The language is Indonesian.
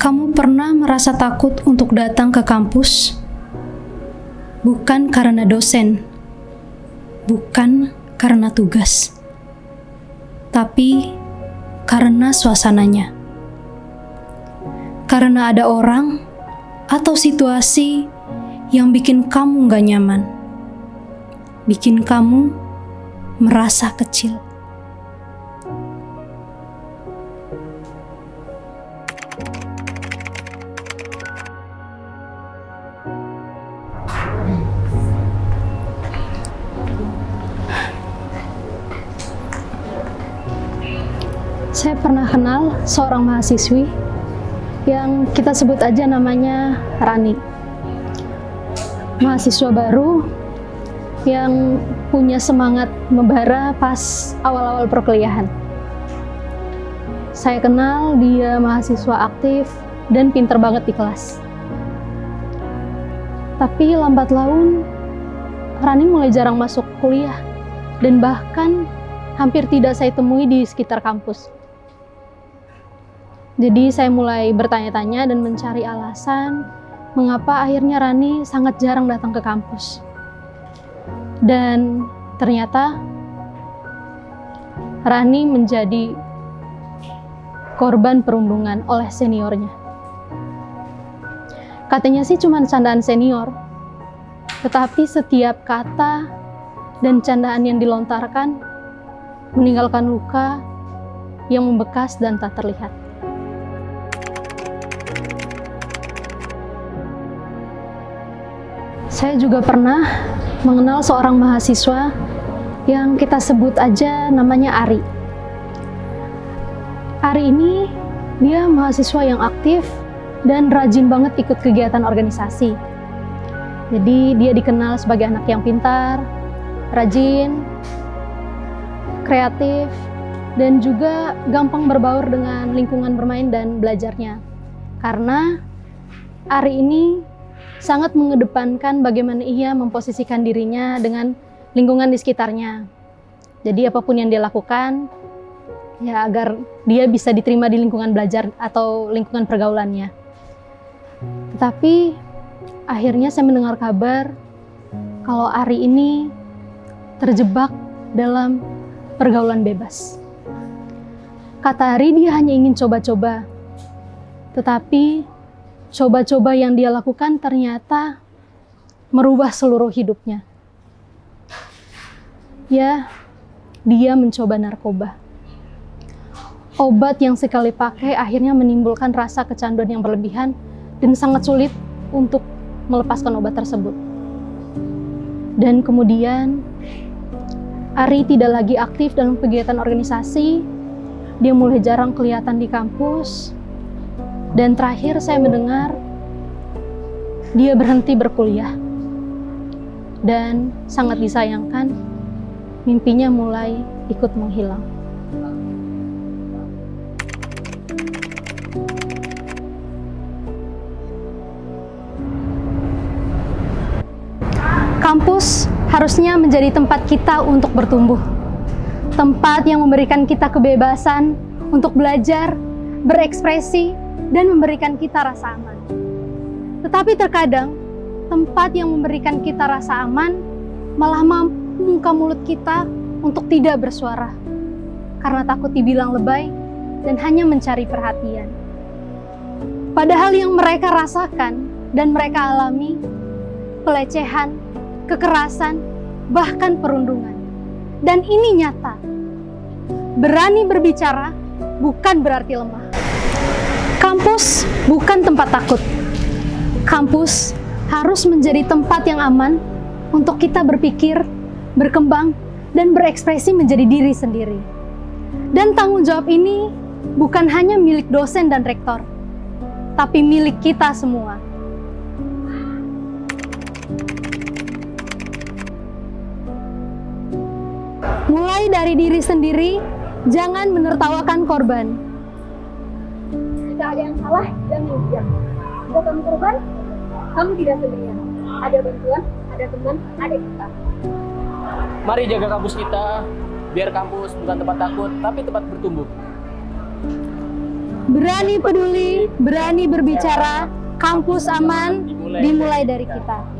Kamu pernah merasa takut untuk datang ke kampus? Bukan karena dosen, bukan karena tugas, tapi karena suasananya. Karena ada orang atau situasi yang bikin kamu gak nyaman, bikin kamu merasa kecil. Saya pernah kenal seorang mahasiswi yang kita sebut aja namanya Rani. Mahasiswa baru yang punya semangat membara pas awal-awal perkuliahan. Saya kenal dia mahasiswa aktif dan pinter banget di kelas. Tapi lambat laun, Rani mulai jarang masuk kuliah dan bahkan hampir tidak saya temui di sekitar kampus. Jadi saya mulai bertanya-tanya dan mencari alasan mengapa akhirnya Rani sangat jarang datang ke kampus. Dan ternyata Rani menjadi korban perundungan oleh seniornya. Katanya sih cuma candaan senior, tetapi setiap kata dan candaan yang dilontarkan meninggalkan luka yang membekas dan tak terlihat. Saya juga pernah mengenal seorang mahasiswa yang kita sebut aja namanya Ari. Ari ini dia mahasiswa yang aktif dan rajin banget ikut kegiatan organisasi. Jadi dia dikenal sebagai anak yang pintar, rajin, kreatif, dan juga gampang berbaur dengan lingkungan bermain dan belajarnya. Karena Ari ini sangat mengedepankan bagaimana ia memposisikan dirinya dengan lingkungan di sekitarnya. Jadi apapun yang dia lakukan, ya agar dia bisa diterima di lingkungan belajar atau lingkungan pergaulannya. Tetapi akhirnya saya mendengar kabar kalau Ari ini terjebak dalam pergaulan bebas. Kata Ari, dia hanya ingin coba-coba, tetapi coba-coba yang dia lakukan ternyata merubah seluruh hidupnya. Ya, dia mencoba narkoba. Obat yang sekali pakai akhirnya menimbulkan rasa kecanduan yang berlebihan dan sangat sulit untuk melepaskan obat tersebut. Dan kemudian, Ari tidak lagi aktif dalam kegiatan organisasi, dia mulai jarang kelihatan di kampus. Dan terakhir saya mendengar dia berhenti berkuliah. Dan sangat disayangkan, mimpinya mulai ikut menghilang. Kampus harusnya menjadi tempat kita untuk bertumbuh. Tempat yang memberikan kita kebebasan untuk belajar, berekspresi, dan memberikan kita rasa aman. Tetapi terkadang, tempat yang memberikan kita rasa aman malah mampu membuka mulut kita untuk tidak bersuara, karena takut dibilang lebay dan hanya mencari perhatian. Padahal yang mereka rasakan dan mereka alami, pelecehan, kekerasan, bahkan perundungan. Dan ini nyata. Berani berbicara bukan berarti lemah. Kampus bukan tempat takut. Kampus harus menjadi tempat yang aman untuk kita berpikir, berkembang, dan berekspresi menjadi diri sendiri. Dan tanggung jawab ini bukan hanya milik dosen dan rektor, tapi milik kita semua. Mulai dari diri sendiri, jangan menertawakan korban. Jika ada yang salah, jangan diam. Jika kamu korban, kamu tidak sendirian. Ada bantuan, ada teman, ada kita. Mari jaga kampus kita, biar kampus bukan tempat takut, tapi tempat bertumbuh. Berani peduli, berani berbicara, kampus aman dimulai dari kita.